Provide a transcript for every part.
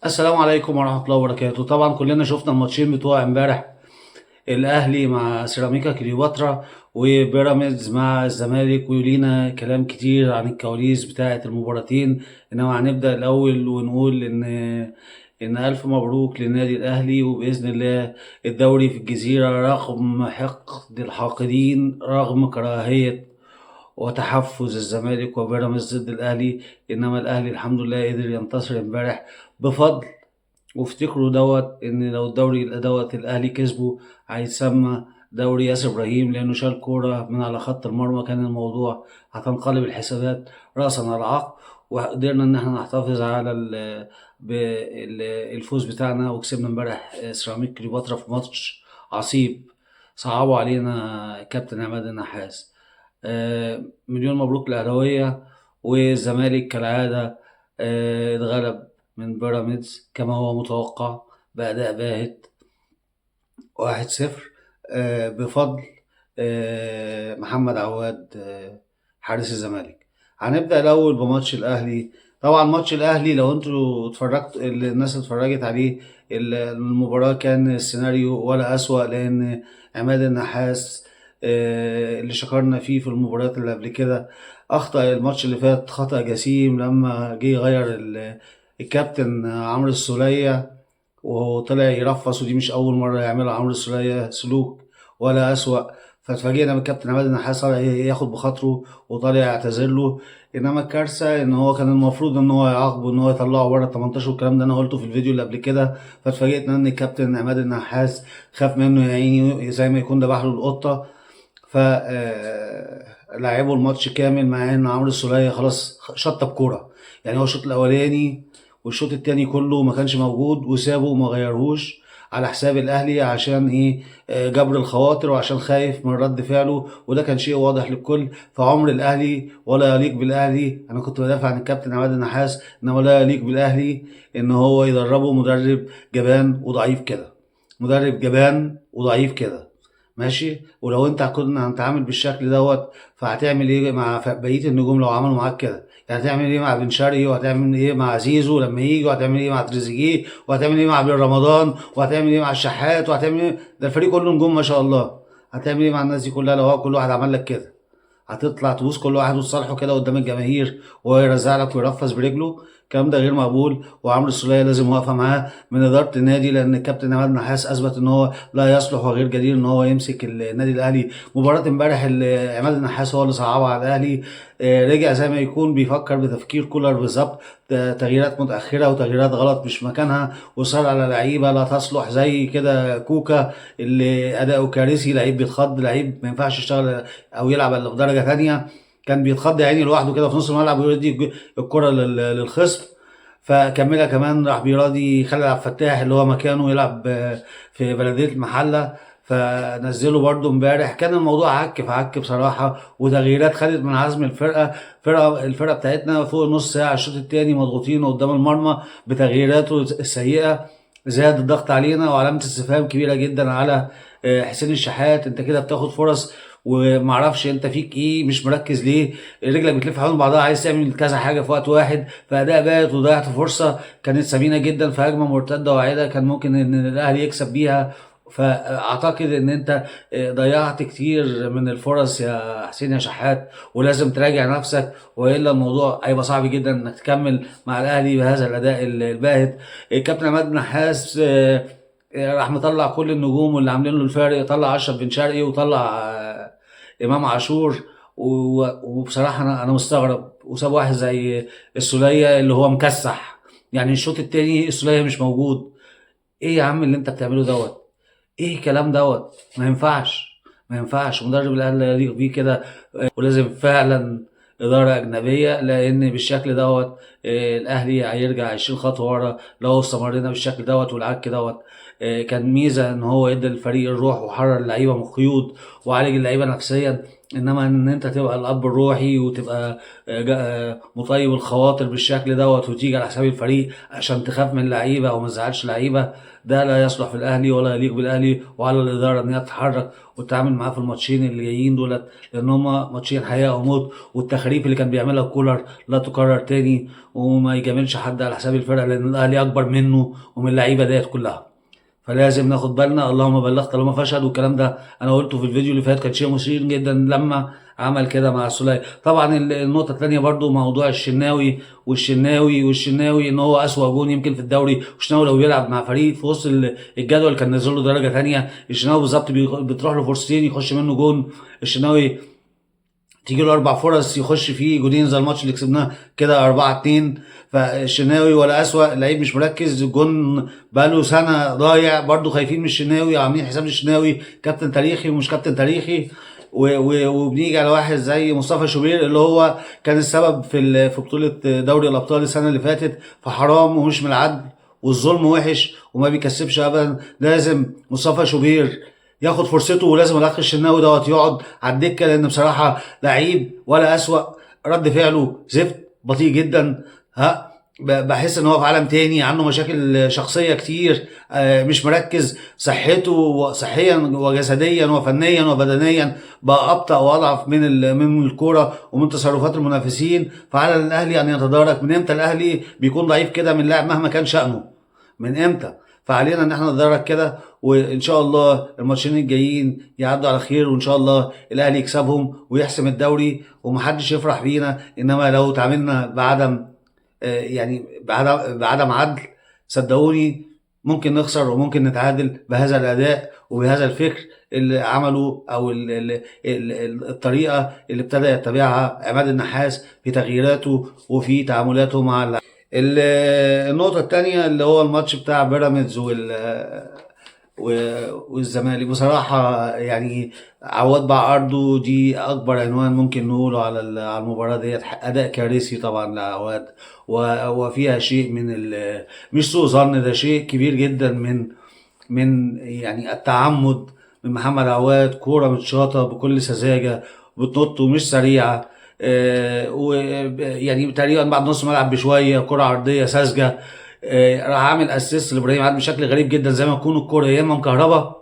السلام عليكم ورحمة الله وبركاته. طبعا كلنا شفنا الماتشين بتوع امبارح، الأهلي مع سيراميكا كليوباترا وبيراميدز مع الزمالك، ولينا كلام كتير عن الكواليس بتاعة المباراتين. إنما هنبدأ الأول ونقول إن ألف مبروك للنادي الأهلي، وبإذن الله الدوري في الجزيرة رغم حقد الحاقدين، رغم كراهية وتحفز الزمالك وبيراميدز ضد الأهلي، إنما الأهلي الحمد لله قدر ينتصر امبارح بفضل. وافتكروا ان لو الدوري الاهلي كسبه هيتسمى دوري ياسر ابراهيم، لانه شال كوره من على خط المرمى. كان الموضوع هتنقلب الحسابات راسا على عقب، وقدرنا ان احنا نحتفظ على الفوز بتاعنا، وكسبنا امبارح سيراميك كليوباترا في ماتش عصيب صعبوا علينا كابتن عماد النحاس. مليون مبروك للأهلاوية. والزمالك كالعادة اتغلب من بيراميدز كما هو متوقع بأداء باهت 1-0 بفضل محمد عواد حارس الزمالك. هنبدأ الأول بماتش الأهلي. طبعا ماتش الأهلي لو انتوا اتفرجت، الناس اتفرجت عليه، المباراة كان السيناريو ولا أسوأ، لأن عماد النحاس اللي شكرنا فيه في المباريات اللي قبل كده أخطأ الماتش اللي فات خطأ جسيم لما جه يغير الكابتن عمرو السولية، وهو طلع يرفص، ودي مش أول مرة يعملها عمرو السولية سلوك ولا أسوأ. فاتفاجئنا من الكابتن عماد النحاس طالع ياخد بخاطره وطالع يعتذر له. انما الكارثه ان هو كان المفروض ان هو يعاقبه، ان هو يطلعه بره ال 18، والكلام ده انا قلته في الفيديو اللي قبل كده. فاتفاجئنا ان الكابتن عماد النحاس خاف منه يا عيني زي ما يكون ذبح له القطه. ف لعبوا الماتش كامل مع ان عمرو السولية خلاص شطب كوره. يعني هو الشوط الاولاني والشوط التاني كله ما كانش موجود، وسابه وما غيرهوش على حساب الاهلي عشان ايه؟ جبر الخواطر، وعشان خايف من رد فعله، وده كان شيء واضح للكل. فعمر الاهلي ولا يليق بالاهلي، انا كنت بدافع عن الكابتن عماد النحاس، انما لا يليق بالاهلي ان هو يدربه مدرب جبان وضعيف كده. مدرب جبان وضعيف كده ماشي. ولو انت كنا هنتعامل بالشكل فهتعمل ايه مع بقيه النجوم لو عملوا معاك كده؟ يعني هتعمل ايه مع بن شرقي، وهتعمل ايه مع زيزو لما يجي، وهتعمل ايه مع تريزيجيه، وهتعمل ايه مع بن رمضان، وهتعمل ايه مع الشحات، وهتعمل ايه؟ ده الفريق كله نجوم ما شاء الله. هتعمل ايه مع الناس دي كلها لو هو كل واحد عمل لك كده؟ هتطلع تبوس كل واحد وتصالحه كده قدام الجماهير وهو يرزع لك ويرفس برجله؟ الكلام ده غير مقبول، وعمرو السولية لازم واقفه معاه من اداره النادي، لان الكابتن عماد نحاس اثبت ان هو لا يصلح وغير جدير ان هو يمسك النادي الاهلي. مباراه امبارح اللي عماد النحاس هو اللي صعبها على الاهلي. رجع زي ما يكون بيفكر بتفكير كولر بالظبط، تغييرات متاخره وتغييرات غلط مش مكانها، وصار على لعيبه لا تصلح زي كده كوكا اللي اداؤه كارثي، لعيب بيتخض، لعيب ما ينفعش يشتغل او يلعب الا في درجه ثانيه. كان بيتخض عيني لوحده كده في نص الملعب ويدي الكره للخصم. فكملها كمان راح بيراضي خالد عبد الفتاح اللي هو مكانه يلعب في بلديه المحله، فنزله برده امبارح. كان الموضوع عك في عك بصراحه، وتغييرات خدت من عزم الفرقه. الفرقه بتاعتنا فوق نص ساعه الشوط الثاني مضغوطين قدام المرمى بتغييراته السيئه، زاد الضغط علينا، وعلامه استفهام كبيره جدا على حسين الشحات. انت كده بتاخد فرص ومعرفش انت فيك ايه، مش مركز ليه؟ رجلك بتلف حوالين بعضها، عايز تعمل كذا حاجه في وقت واحد، فاداء بات وضيعت فرصه كانت ثمينه جدا في هجمه مرتده واعده كان ممكن ان الاهلي يكسب بيها. فاعتقد ان انت ضيعت كتير من الفرص يا حسين يا شحات، ولازم تراجع نفسك، والا الموضوع هيبقى صعب جدا انك تكمل مع الاهلي بهذا الاداء الباهت. الكابتن عماد نحاس راح مطلع كل النجوم واللي عاملين له الفارق، طلع اشرف بن شرقي وطلع امام عاشور، وبصراحه انا مستغرب، وساب واحد زي السوليه اللي هو مكسح. يعني الشوط التاني السوليه مش موجود. ايه يا عم اللي انت بتعمله ايه الكلام ما ينفعش. ما ينفعش مدرب الاهلي لا يليق بيه كده. ولازم فعلا إدارة أجنبية، لأن بالشكل الأهلي هيرجع 20 خطوة ورا لو استمرينا بالشكل والعك كان ميزة إن هو يدي الفريق الروح وحرر اللعيبة من القيود وعالج اللعيبة نفسيا. انما ان انت تبقى الاب الروحي وتبقى مطيب الخواطر بالشكل دوت وتيجي على حساب الفريق عشان تخاف من اللعيبه او ما تزعلش لعيبه، ده لا يصلح في الاهلي ولا يليق بالاهلي، وعلى الاداره ان هي تتحرك وتتعامل معاه في الماتشين اللي جايين دولت، لان هما ماتشين حياه او موت، والتخريف اللي كان بيعملها كولر لا تكرر تاني، وما يجاملش حد على حساب الفرقه لان الاهلي اكبر منه ومن اللعيبه ديت كلها. فلازم ناخد بالنا، اللهم بلغت اللهم فاشهد، والكلام ده انا قلته في الفيديو اللي فات، كان شيء مثير جدا لما عمل كده مع السولية. طبعا النقطه الثانيه برضو موضوع الشناوي، والشناوي ان هو اسوأ جون يمكن في الدوري، والشناوي لو بيلعب مع فريق في وسط الجدول كان نزل له درجه ثانيه. الشناوي بالظبط بتروح له فرصتين يخش منه جون، الشناوي تيجي له 4 فرص يخش فيه جونين زي الماتش اللي كسبناه كده 4-2. فالشناوي ولا اسوأ لعيب مش مركز، الجون بقاله سنه ضايع، برضو خايفين من الشناوي، عاملين حساب الشناوي كابتن تاريخي ومش كابتن تاريخي. وبنيجي على واحد زي مصطفى شوبير اللي هو كان السبب في بطوله دوري الابطال السنه اللي فاتت، فحرام ومش من العدل، والظلم وحش وما بيكسبش ابدا. لازم مصطفى شوبير ياخد فرصته، ولازم الاخ الشناوي دوت يقعد على الدكه، لان بصراحه لعيب ولا اسوأ، رد فعله زفت بطيء جدا. ها بحس ان هو في عالم تاني، عنده مشاكل شخصيه كتير، مش مركز، صحته صحيا وجسديا وفنيا وبدنيا بقى ابطا واضعف من الكوره ومن تصرفات المنافسين. فعلى الاهلي ان يتدارك. من امتى الاهلي بيكون ضعيف كده من لاعب مهما كان شأنه؟ من امتى؟ فعلينا ان احنا نتدرج كده، وان شاء الله الماتشين الجايين يعدوا على خير، وان شاء الله الاهلي يكسبهم ويحسم الدوري ومحدش يفرح بينا. انما لو تعاملنا بعدم يعني بعدم عدل، صدقوني ممكن نخسر وممكن نتعادل بهذا الاداء وبهذا الفكر اللي عمله، او الطريقه اللي ابتدى يتبعها عماد النحاس في تغييراته وفي تعاملاته مع النقطة التانية اللي هو الماتش بتاع بيراميدز والزمالك. بصراحة يعني عواد بقى عرضه دي أكبر عنوان ممكن نقوله على المباراة ديت. أداء كارثي طبعا لعواد، وفيها شيء من مش سوء ظن، ده شيء كبير جدا من يعني التعمد من محمد عواد. كورة متشاطة بكل سذاجة، بتنط ومش سريعة، ويعني تقريبا بعد نص ملعب بشويه كره عرضيه ساذجه، راح عامل اسيست لابراهيم عادل بشكل غريب جدا، زي ما تكون الكوره يا اما مكهربه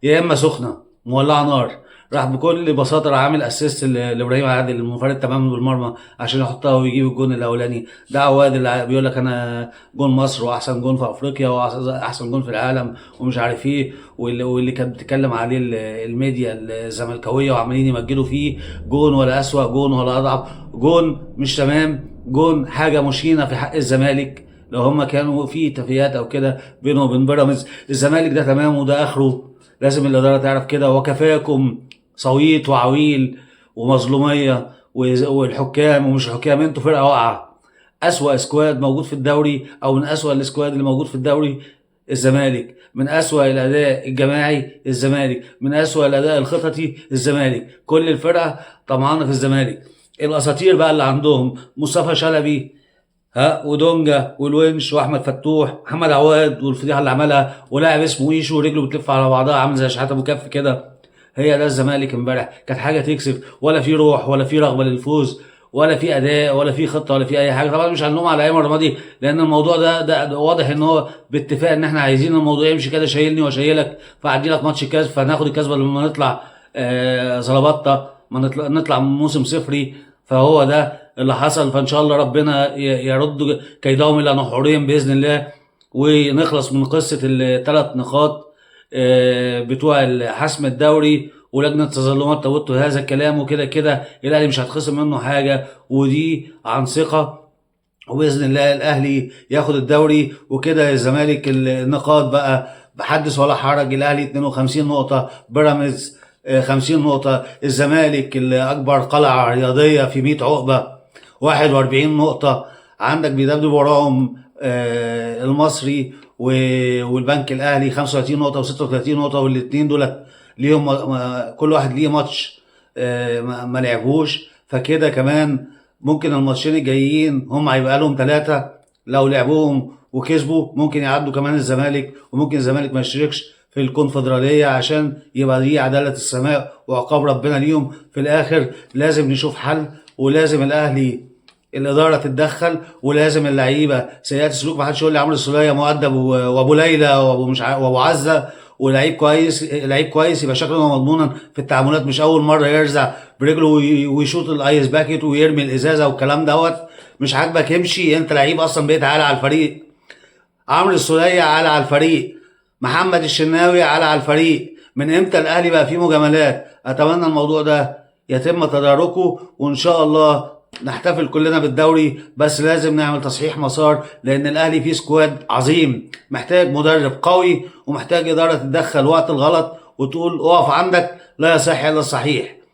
يا اما سخنه مولعه نار. راح بكل بساطه راح عامل اسيست لابراهيم عادل المنفرد تماما بالمرمى عشان يحطها ويجيب الجون الاولاني. ده عواد اللي بيقول لك انا جون مصر واحسن جون في افريقيا واحسن جون في العالم ومش عارف ايه، واللي كانت بتتكلم عليه الميديا الزملكاويه وعمالين يمجدوا فيه. جون ولا اسوأ جون ولا اضعف جون، مش تمام، جون حاجه مشينه في حق الزمالك. لو هما كانوا في اتفاقيات او كده بينه وبين بيراميدز، الزمالك ده تمام وده اخره، لازم الاداره تعرف كده. وكفاكم صويت وعويل ومظلوميه والحكام ومش الحكام، انتوا فرقه واقعه. اسوأ سكواد موجود في الدوري، او من اسوأ السكواد اللي موجود في الدوري الزمالك، من اسوأ الاداء الجماعي الزمالك، من اسوأ الاداء الخططي الزمالك. كل الفرقه طمعانه في الزمالك. الاساطير بقى اللي عندهم مصطفى شلبي، ودونجا والونش واحمد فتوح، محمد عواد والفضيحه اللي عملها، ولاعب اسمه ايشو ورجله بتلف على بعضها عامل زي شحاته ابو كف كده. هي ده الزمالك امبارح، كانت حاجه تكسب، ولا في روح ولا في رغبه للفوز ولا في اداء ولا في خطه ولا في اي حاجه. طبعا مش هنلوم على ايمن رمادي، لان الموضوع ده واضح ان هو باتفاق ان احنا عايزين الموضوع يمشي كده، شايلني وشايلك، فعدي لك ماتش الكاس فناخد الكسبه لما نطلع زلبطه، ما نطلع من موسم صفري. فهو ده اللي حصل. فان شاء الله ربنا يرد كيدهم الى نحورهم باذن الله، ونخلص من قصه ال3 نقاط بتوع حسم الدوري. ولجنه التظلمات توتوا هذا الكلام، وكده كده الاهلي مش هتخصم منه حاجه، ودي عن ثقه، وباذن الله الاهلي ياخد الدوري. وكده الزمالك النقاط بقى بحدث ولا حرج، الاهلي 52 نقطه، بيراميدز 50 نقطه، الزمالك اللي اكبر قلعه رياضيه في 100 عقبه 41 نقطه، عندك بيدبدب وراهم المصري والبنك الاهلي 35 نقطه و36 نقطه، والاثنين دول ليهم كل واحد ليه ماتش ما لعبوش. فكده كمان ممكن الماتشين الجايين هم هيبقى لهم 3 لو لعبوهم وكسبوا، ممكن يعدوا كمان الزمالك، وممكن الزمالك ما يشتركش في الكونفدرالية عشان يبقى دي عدالة السماء وعقاب ربنا ليهم في الآخر. لازم نشوف حل، ولازم الأهلي الإدارة تتدخل، ولازم اللعيبة سيئات السلوك. ما حدش يقول لي عمرو السولية مؤدب وأبو ليلى وأبو مش وأبو عزة ولعيب كويس. لعيب كويس يبقى شكله مضمونا في التعاملات، مش أول مرة يرزع برجله ويشوط الأيس باكيت ويرمي الإزازة والكلام دوت. مش عاجبك امشي، أنت لعيب أصلا بقيت عالي على الفريق. عمرو السولية عالي على الفريق، محمد الشناوي عالي على الفريق. من امتى الاهلي بقى فيه مجاملات؟ اتمنى الموضوع ده يتم تداركه، وان شاء الله نحتفل كلنا بالدوري. بس لازم نعمل تصحيح مسار، لان الاهلي فيه سكواد عظيم، محتاج مدرب قوي، ومحتاج اداره تتدخل وقت الغلط وتقول اقف عندك، لا يصح الا الصحيح.